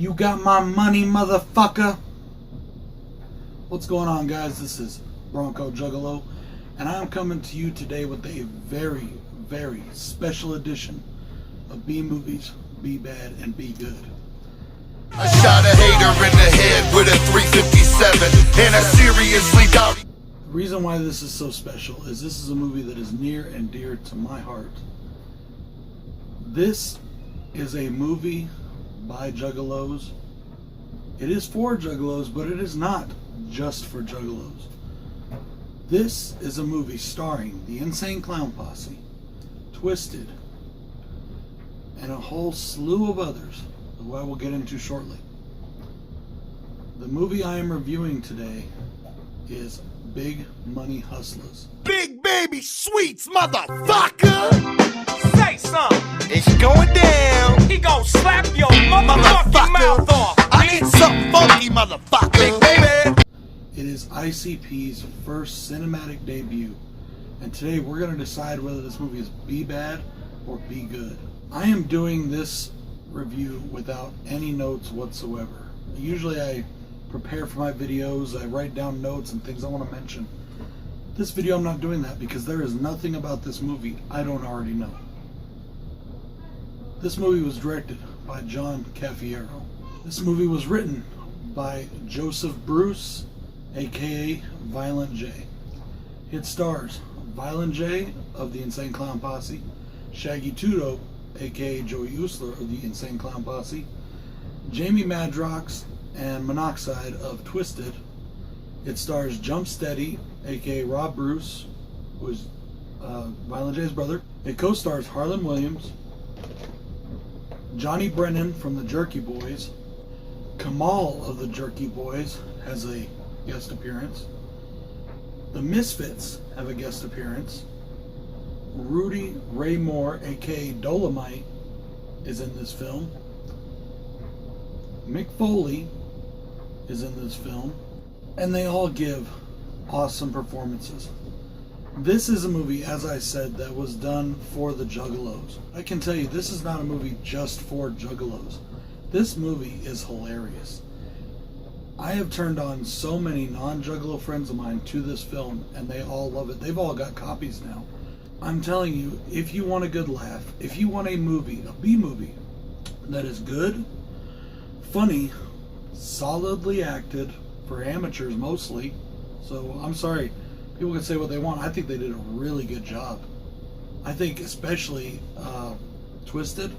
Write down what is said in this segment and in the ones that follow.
You got my money, motherfucker. What's going on, guys? This is Bronco Juggalo, and I'm coming to you today with a very, very special edition of B Movies, Be Bad, and Be Good. I shot a hater in the head with a 357, and I seriously doubt. The reason why this is so special is this is a movie that is near and dear to my heart. This is a movie by Juggalos. It is for Juggalos, but it is not just for Juggalos. This is a movie starring the Insane Clown Posse, Twiztid, and a whole slew of others who I will get into shortly. The movie I am reviewing today is Big Money Hustlers. Big baby sweets, motherfucker! Say something. It's going down. He gon' slap your motherfucking mouth off. I need something funky, motherfucker. Big baby. It is ICP's first cinematic debut, and today we're going to decide whether this movie is Be Bad or Be Good. I am doing this review without any notes whatsoever. Usually I prepare for my videos, I write down notes and things I want to mention. This video I'm not doing that because there is nothing about this movie I don't already know. This movie was directed by John Cafiero. This movie was written by Joseph Bruce, aka Violent J. It stars Violent J of the Insane Clown Posse, Shaggy 2 Dope, aka Joey Usler of the Insane Clown Posse, Jamie Madrox and Monoxide of Twiztid. It stars Jump Steady, aka Rob Bruce, who is Violent J's brother. It co-stars Harlan Williams, Johnny Brennan from the Jerky Boys, Kamal of the Jerky Boys has a guest appearance, the Misfits have a guest appearance, Rudy Ray Moore, aka Dolomite, is in this film, Mick Foley is in this film, and they all give awesome performances. This is a movie, as I said, that was done for the Juggalos. I can tell you, this is not a movie just for Juggalos. This movie is hilarious. I have turned on so many non-Juggalo friends of mine to this film, and they all love it. They've all got copies now. I'm telling you, if you want a good laugh, if you want a movie, a B movie, that is good, funny, solidly acted, for amateurs mostly, so I'm sorry, people can say what they want. I think they did a really good job. I think especially Twiztid,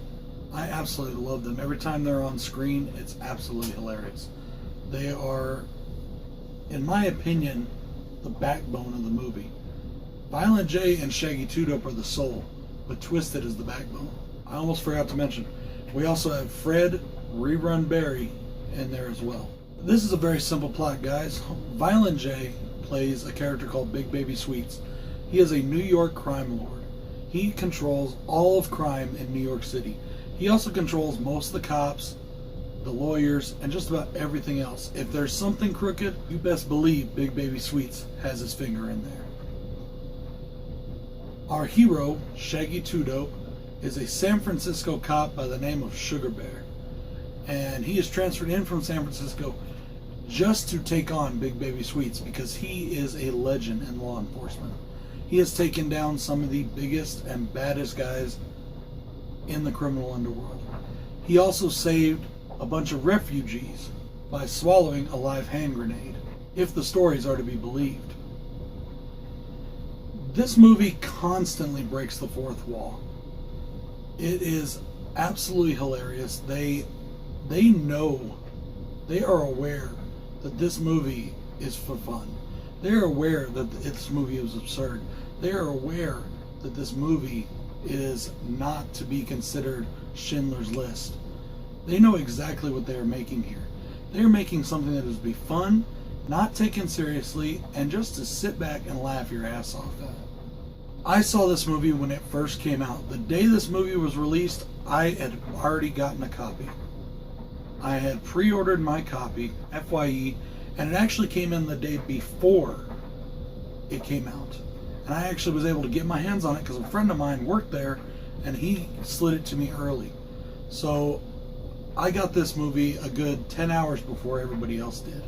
I absolutely love them. Every time they're on screen, it's absolutely hilarious. They are, in my opinion, the backbone of the movie. Violent J and Shaggy 2 Dope are the soul, but Twiztid is the backbone. I almost forgot to mention, we also have Fred Rerun Barry in there as well. This is a very simple plot, guys. Violent J plays a character called Big Baby Sweets. He is a New York crime lord. He controls all of crime in New York City. He also controls most of the cops, the lawyers, and just about everything else. If there's something crooked, you best believe Big Baby Sweets has his finger in there. Our hero, Shaggy 2 Dope, is a San Francisco cop by the name of Sugar Bear. And he is transferred in from San Francisco just to take on Big Baby Sweets because he is a legend in law enforcement. He has taken down some of the biggest and baddest guys in the criminal underworld. He also saved a bunch of refugees by swallowing a live hand grenade, if the stories are to be believed. This movie constantly breaks the fourth wall. It is absolutely hilarious. They know, they are aware that this movie is for fun. They are aware that this movie is absurd. They are aware that this movie is not to be considered Schindler's List. They know exactly what they are making here. They are making something that is to be fun, not taken seriously, and just to sit back and laugh your ass off at. I saw this movie when it first came out. The day this movie was released, I had already gotten a copy. I had pre-ordered my copy, FYE, and it actually came in the day before it came out. And I actually was able to get my hands on it because a friend of mine worked there and he slid it to me early. So I got this movie a good 10 hours before everybody else did.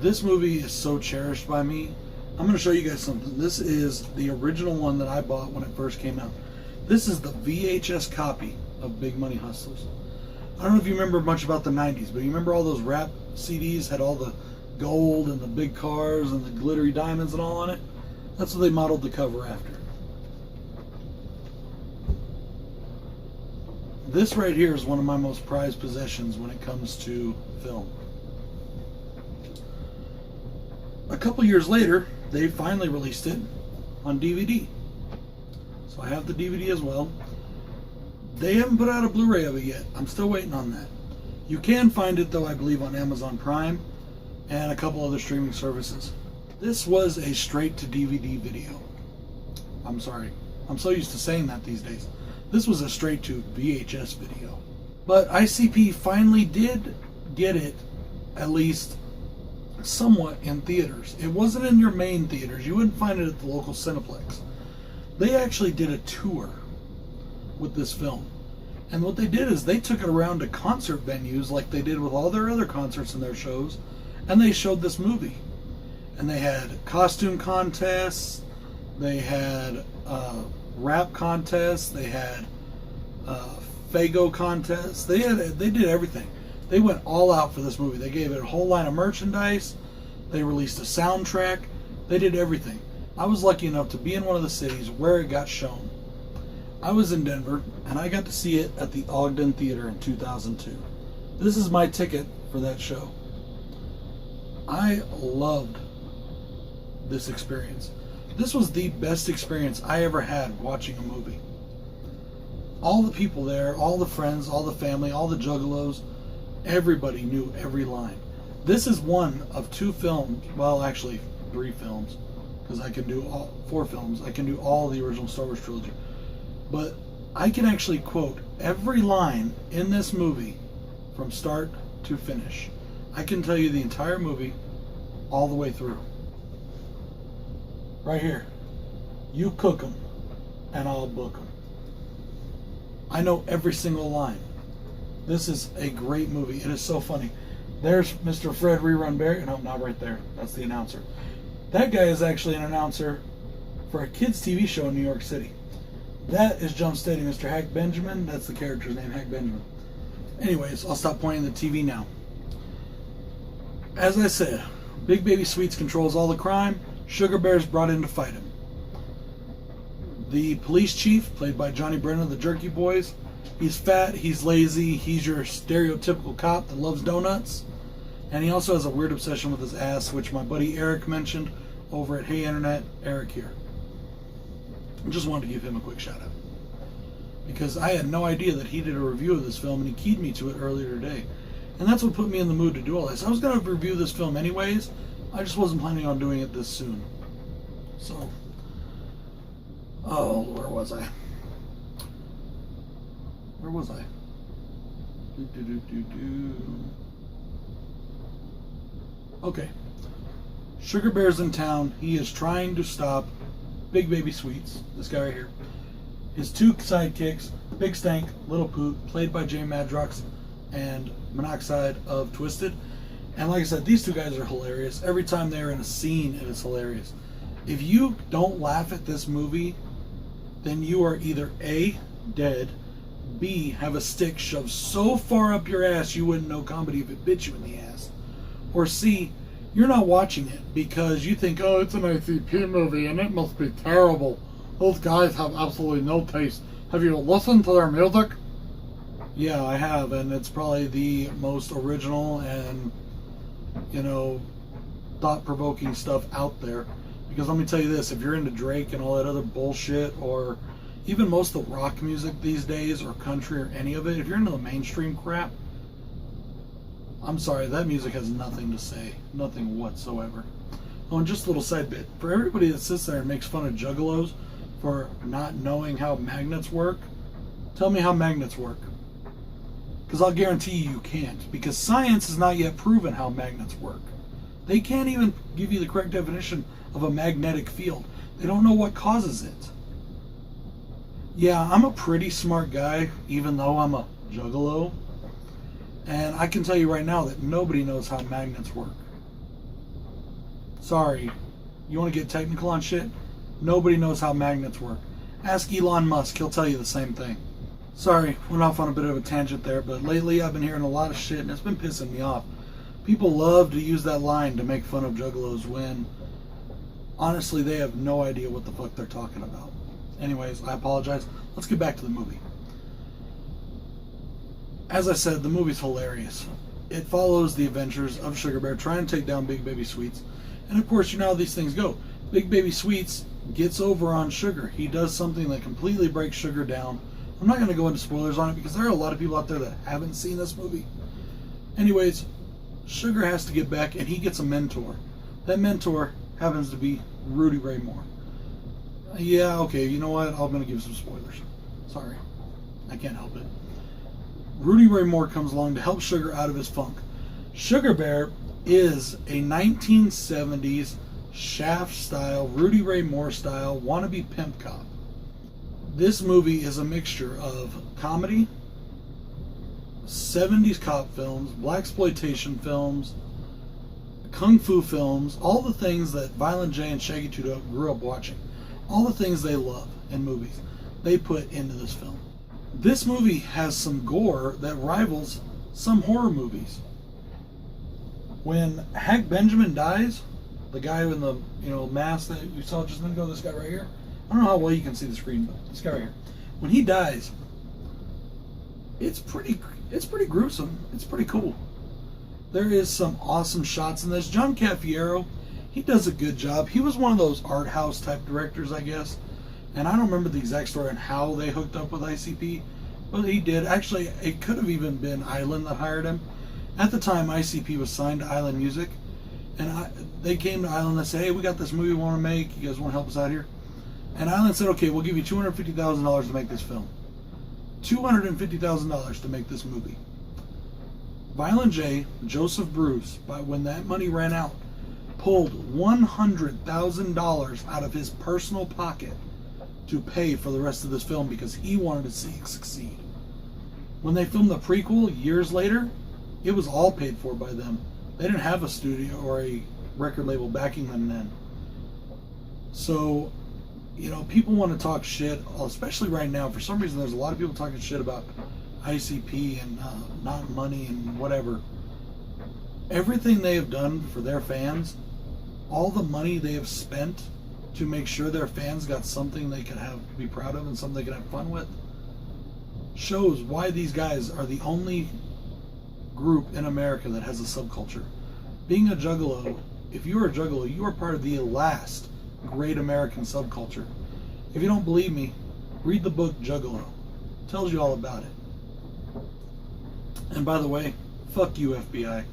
This movie is so cherished by me. I'm going to show you guys something. This is the original one that I bought when it first came out. This is the VHS copy of Big Money Hustlers. I don't know if you remember much about the 90s, but you remember all those rap CDs had all the gold and the big cars and the glittery diamonds and all on it? That's what they modeled the cover after. This right here is one of my most prized possessions when it comes to film. A couple years later, they finally released it on DVD. So I have the DVD as well. They haven't put out a Blu-ray of it yet. I'm still waiting on that. You can find it though, I believe, on Amazon Prime and a couple other streaming services. This was a straight to DVD video. I'm sorry. I'm so used to saying that these days. This was a straight to VHS video. But ICP finally did get it, at least somewhat, in theaters. It wasn't in your main theaters. You wouldn't find it at the local Cineplex. They actually did a tour with this film. And what they did is they took it around to concert venues like they did with all their other concerts and their shows, and they showed this movie. And they had costume contests, they had rap contests, they had Fago contests. They did everything. They went all out for this movie. They gave it a whole line of merchandise. They released a soundtrack. They did everything. I was lucky enough to be in one of the cities where it got shown. I was in Denver, and I got to see it at the Ogden Theater in 2002. This is my ticket for that show. I loved this experience. This was the best experience I ever had watching a movie. All the people there, all the friends, all the family, all the juggalos, everybody knew every line. This is one of 2 films, well actually 3 films, because I can do 4 films. I can do all the original Star Wars trilogy. But I can actually quote every line in this movie from start to finish. I can tell you the entire movie all the way through. Right here. You cook 'em and I'll book 'em. I know every single line. This is a great movie. It is so funny. There's Mr. Fred Rerun Barry. No, not right there. That's the announcer. That guy is actually an announcer for a kids' TV show in New York City. That is Jump Steady, Mr. Hack Benjamin. That's the character's name, Hack Benjamin. Anyways, I'll stop pointing the TV now. As I said, Big Baby Sweets controls all the crime. Sugar Bear's brought in to fight him. The police chief, played by Johnny Brennan of the Jerky Boys, he's fat, he's lazy, he's your stereotypical cop that loves donuts. And he also has a weird obsession with his ass, which my buddy Eric mentioned over at Hey Internet. Eric here. I just wanted to give him a quick shout out, because I had no idea that he did a review of this film, and he keyed me to it earlier today. And that's what put me in the mood to do all this. I was going to review this film anyways. I just wasn't planning on doing it this soon. So, oh, where was I? Where was I? Okay. Sugar Bear's in town. He is trying to stop Big Baby Sweets, this guy right here. His 2 sidekicks, Big Stank, Little Poot, played by Jay Madrox and Monoxide of Twisted. And like I said, these 2 guys are hilarious. Every time they're in a scene, it is hilarious. If you don't laugh at this movie, then you are either A, dead, B, have a stick shoved so far up your ass you wouldn't know comedy if it bit you in the ass, or C, you're not watching it because you think, oh, it's an ICP movie and it must be terrible. Those guys have absolutely no taste. Have you listened to their music? Yeah, I have, and it's probably the most original and, thought-provoking stuff out there. Because let me tell you this, if you're into Drake and all that other bullshit, or even most of the rock music these days, or country, or any of it, if you're into the mainstream crap, I'm sorry, that music has nothing to say. Nothing whatsoever. Oh, and just a little side bit. For everybody that sits there and makes fun of juggalos for not knowing how magnets work, tell me how magnets work. Because I'll guarantee you can't. Because science has not yet proven how magnets work. They can't even give you the correct definition of a magnetic field. They don't know what causes it. Yeah, I'm a pretty smart guy, even though I'm a juggalo. And I can tell you right now that nobody knows how magnets work. Sorry. You want to get technical on shit? Nobody knows how magnets work. Ask Elon Musk, he'll tell you the same thing. Sorry, went off on a bit of a tangent there, but lately I've been hearing a lot of shit and it's been pissing me off. People love to use that line to make fun of juggalos when honestly they have no idea what the fuck they're talking about. Anyways, I apologize. Let's get back to the movie. As I said, the movie's hilarious. It follows the adventures of Sugar Bear trying to take down Big Baby Sweets. And of course, you know how these things go. Big Baby Sweets gets over on Sugar. He does something that completely breaks Sugar down. I'm not going to go into spoilers on it because there are a lot of people out there that haven't seen this movie. Anyways, Sugar has to get back and he gets a mentor. That mentor happens to be Rudy Ray Moore. Yeah, okay, you know what? I'm going to give some spoilers. Sorry. I can't help it. Rudy Ray Moore comes along to help Sugar out of his funk. Sugar Bear is a 1970s Shaft style, Rudy Ray Moore style wannabe pimp cop. This movie is a mixture of comedy, 70s cop films, blaxploitation films, kung fu films, all the things that Violent J and Shaggy 2 Dope grew up watching. All the things they love in movies, they put into this film. This movie has some gore that rivals some horror movies. When Hank Benjamin dies, the guy in the mask that you saw just a minute ago, this guy right here. I don't know how well you can see the screen, but this guy right here. When he dies, it's pretty gruesome. It's pretty cool. There is some awesome shots in this. John Cafiero, he does a good job. He was one of those art house type directors, I guess. And I don't remember the exact story on how they hooked up with ICP, but he did. Actually, it could have even been Island that hired him. At the time, ICP was signed to Island Music, and they came to Island and said, hey, we got this movie we want to make. You guys want to help us out here? And Island said, okay, we'll give you $250,000 to make this film. $250,000 to make this movie. Violent J, Joseph Bruce, when that money ran out, pulled $100,000 out of his personal pocket to pay for the rest of this film because he wanted to see it succeed. When they filmed the prequel years later, it was all paid for by them. They didn't have a studio or a record label backing them then. So, people want to talk shit, especially right now. For some reason, there's a lot of people talking shit about ICP and not money and whatever. Everything they have done for their fans, all the money they have spent to make sure their fans got something they could be proud of and something they could have fun with, shows why these guys are the only group in America that has a subculture. Being a juggalo, if you are a juggalo, you are part of the last great American subculture. If you don't believe me, read the book Juggalo. It tells you all about it. And by the way, fuck you, FBI.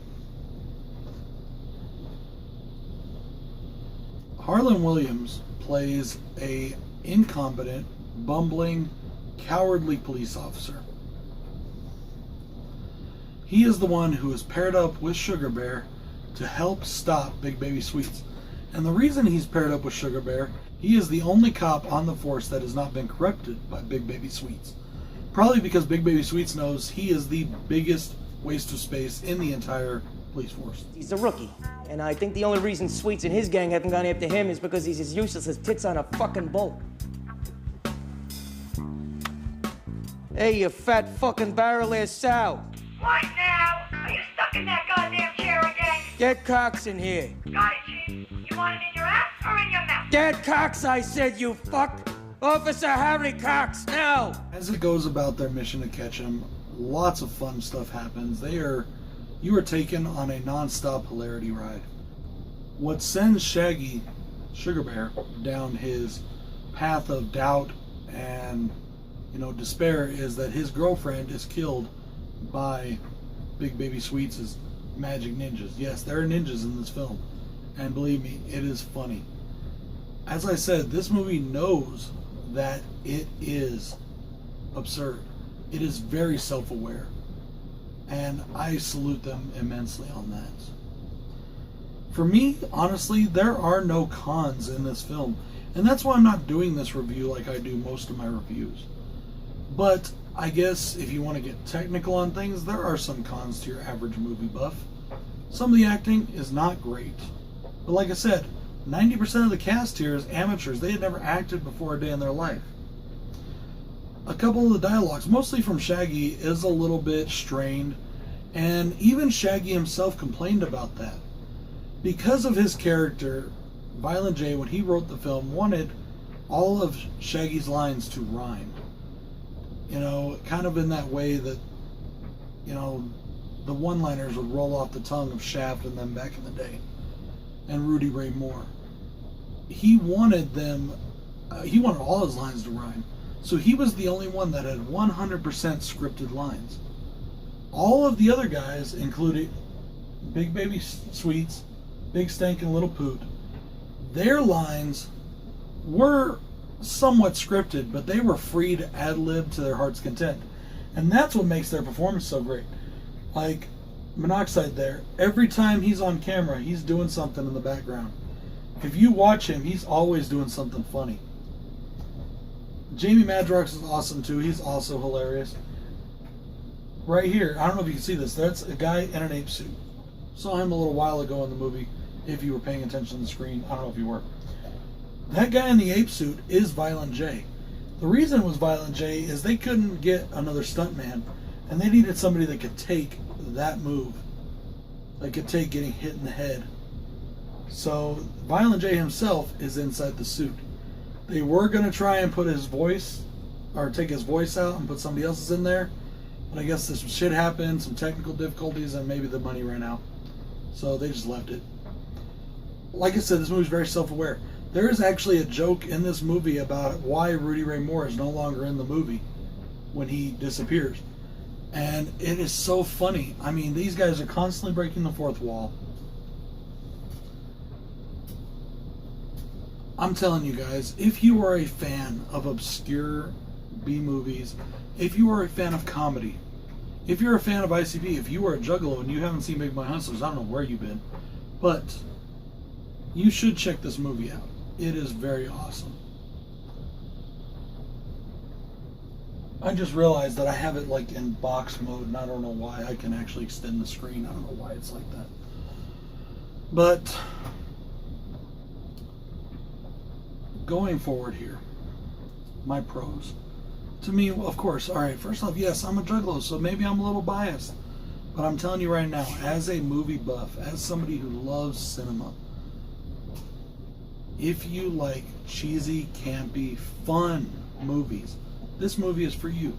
Harlan Williams plays a incompetent, bumbling, cowardly police officer. He is the one who is paired up with Sugar Bear to help stop Big Baby Sweets. And the reason he's paired up with Sugar Bear, he is the only cop on the force that has not been corrupted by Big Baby Sweets. Probably because Big Baby Sweets knows he is the biggest waste of space in the entire police force. He's a rookie, and I think the only reason Sweets and his gang haven't gone after him is because he's as useless as tits on a fucking bull. Hey, you fat fucking barrel-ass sow. What now? Are you stuck in that goddamn chair again? Get Cox in here. Got it, Chief. You want it in your ass or in your mouth? Get Cox, I said, you fuck. Officer Harry Cox, now. As it goes about their mission to catch him, lots of fun stuff happens. You are taken on a non-stop hilarity ride. What sends Shaggy, Sugar Bear, down his path of doubt and despair is that his girlfriend is killed by Big Baby Sweets' magic ninjas. Yes, there are ninjas in this film, and believe me, it is funny. As I said, this movie knows that it is absurd. It is very self-aware, and I salute them immensely on that. For me, honestly, there are no cons in this film, and that's why I'm not doing this review like I do most of my reviews. But I guess if you want to get technical on things, there are some cons to your average movie buff. Some of the acting is not great. But like I said, 90% of the cast here is amateurs. They had never acted before a day in their life. A couple of the dialogues, mostly from Shaggy, is a little bit strained. And even Shaggy himself complained about that. Because of his character, Violent J, when he wrote the film, wanted all of Shaggy's lines to rhyme. You know, kind of in that way that, you know, the one-liners would roll off the tongue of Shaft and them back in the day. And Rudy Ray Moore. He wanted them, he wanted all his lines to rhyme. So he was the only one that had 100% scripted lines. All of the other guys, including Big Baby Sweets, Big Stank, and Little Poot, their lines were somewhat scripted, but they were free to ad-lib to their heart's content. And that's what makes their performance so great. Like Monoxide there, every time he's on camera, he's doing something in the background. If you watch him, he's always doing something funny. Jamie Madrox is awesome too. He's also hilarious. Right here, I don't know if you can see this. That's a guy in an ape suit. Saw him a little while ago in the movie. If you were paying attention to the screen, I don't know if you were. That guy in the ape suit is Violent J. The reason it was Violent J is they couldn't get another stuntman, and they needed somebody that could take that move. They could take getting hit in the head. So Violent J himself is inside the suit. They were going to try and put his voice, or take his voice out and put somebody else's in there. But I guess this shit happened, some technical difficulties, and maybe the money ran out. So they just left it. Like I said, this movie's very self-aware. There is actually a joke in this movie about why Rudy Ray Moore is no longer in the movie when he disappears. And it is so funny. I mean, these guys are constantly breaking the fourth wall. I'm telling you guys, if you are a fan of obscure B-movies, if you are a fan of comedy, if you're a fan of ICP, if you are a juggalo and you haven't seen Big Money Hustlers, I don't know where you've been, but you should check this movie out. It is very awesome. I just realized that I have it like in box mode, and I don't know why. I can actually extend the screen. I don't know why it's like that. But going forward here, my pros. To me, of course, all right, first off, yes, I'm a juggalo, so maybe I'm a little biased. But I'm telling you right now, as a movie buff, as somebody who loves cinema, if you like cheesy, campy, fun movies, this movie is for you.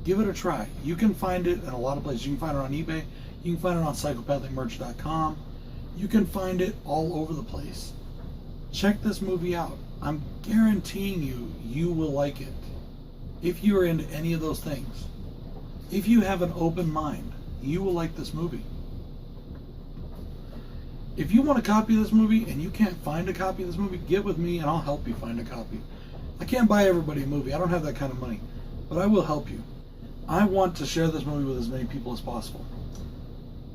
Give it a try. You can find it in a lot of places. You can find it on eBay. You can find it on psychopathicmerch.com. You can find it all over the place. Check this movie out. I'm guaranteeing you, you will like it. If you are into any of those things, if you have an open mind, you will like this movie. If you want a copy of this movie and you can't find a copy of this movie, get with me and I'll help you find a copy. I can't buy everybody a movie. I don't have that kind of money, but I will help you. I want to share this movie with as many people as possible.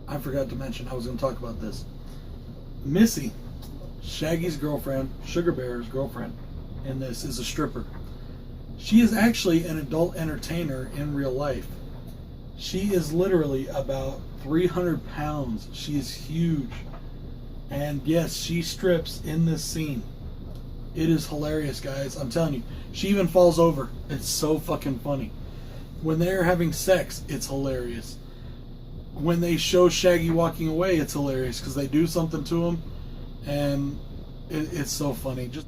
I forgot to mention, I was going to talk about this. Missy, Shaggy's girlfriend, Sugar Bear's girlfriend, in this is a stripper. She is actually an adult entertainer in real life. She is literally about 300 pounds. She is huge. And yes, she strips in this scene. It is hilarious, guys. I'm telling you. She even falls over. It's so fucking funny. When they're having sex, it's hilarious. When they show Shaggy walking away, it's hilarious because they do something to him, and it's so funny. Just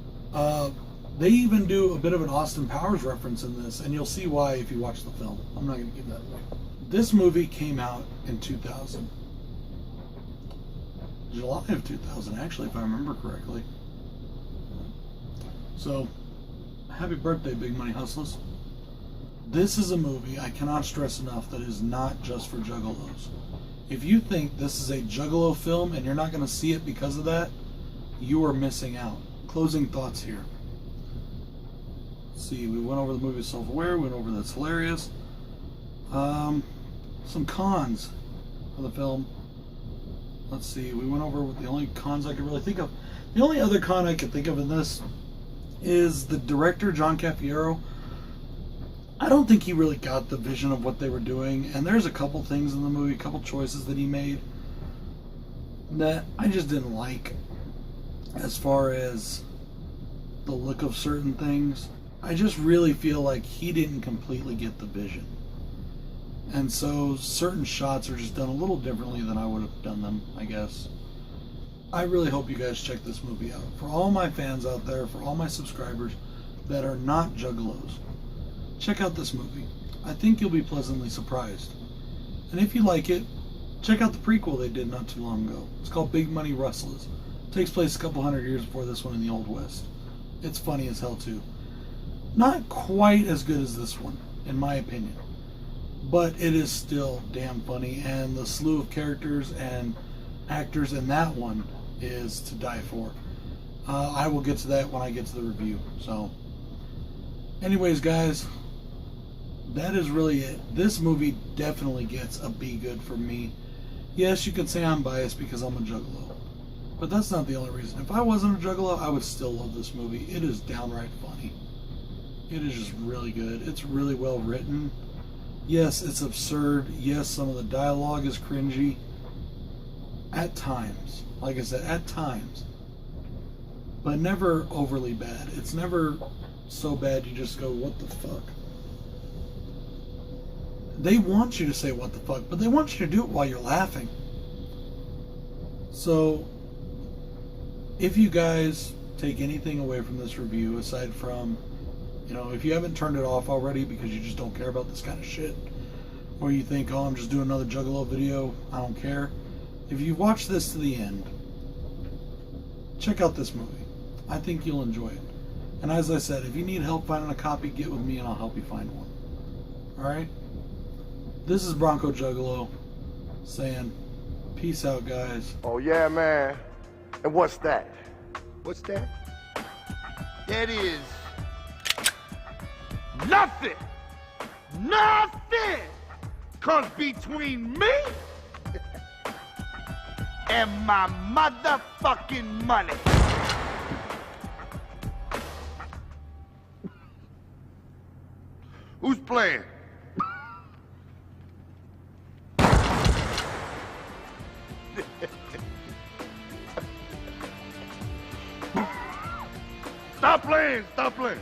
they even do a bit of an Austin Powers reference in this, and you'll see why if you watch the film. I'm not going to give that away. This movie came out in 2000. July of 2000, actually, if I remember correctly. So, happy birthday, Big Money Hustlers. This is a movie, I cannot stress enough, that is not just for juggalos. If you think this is a juggalo film and you're not going to see it because of that, you are missing out. Closing thoughts here. Let's see, we went over the movie Self-Aware, we went over That's Hilarious. Some cons for the film. Let's see, we went over the only cons I could really think of. The only other con I could think of in this is the director, John Cafiero. I don't think he really got the vision of what they were doing, and there's a couple things in the movie, a couple choices that he made that I just didn't like as far as the look of certain things. I just really feel like he didn't completely get the vision. And so certain shots are just done a little differently than I would have done them, I guess. I really hope you guys check this movie out. For all my fans out there, for all my subscribers that are not Juggalos, check out this movie. I think you'll be pleasantly surprised. And if you like it, check out the prequel they did not too long ago. It's called Big Money Rustlers. It takes place a couple hundred years before this one in the Old West. It's funny as hell too. Not quite as good as this one, in my opinion. But it is still damn funny, and the slew of characters and actors in that one is to die for. I will get to that when I get to the review. So, anyways, guys, that is really it. This movie definitely gets a be good from me. Yes, you could say I'm biased because I'm a Juggalo, but that's not the only reason. If I wasn't a Juggalo, I would still love this movie. It is downright funny. It is just really good. It's really well written. Yes, it's absurd. Yes, some of the dialogue is cringy. At times. Like I said, at times. But never overly bad. It's never so bad you just go, what the fuck? They want you to say what the fuck, but they want you to do it while you're laughing. So, if you guys take anything away from this review, aside from, you know, if you haven't turned it off already because you just don't care about this kind of shit, or you think, oh, I'm just doing another Juggalo video, I don't care. If you watch this to the end, check out this movie. I think you'll enjoy it. And as I said, if you need help finding a copy, get with me and I'll help you find one. Alright? This is Bronco Juggalo saying, peace out, guys. Oh, yeah, man. And what's that? What's that? That is Nothing comes between me and my motherfucking money. Who's playing? Stop playing, stop playing.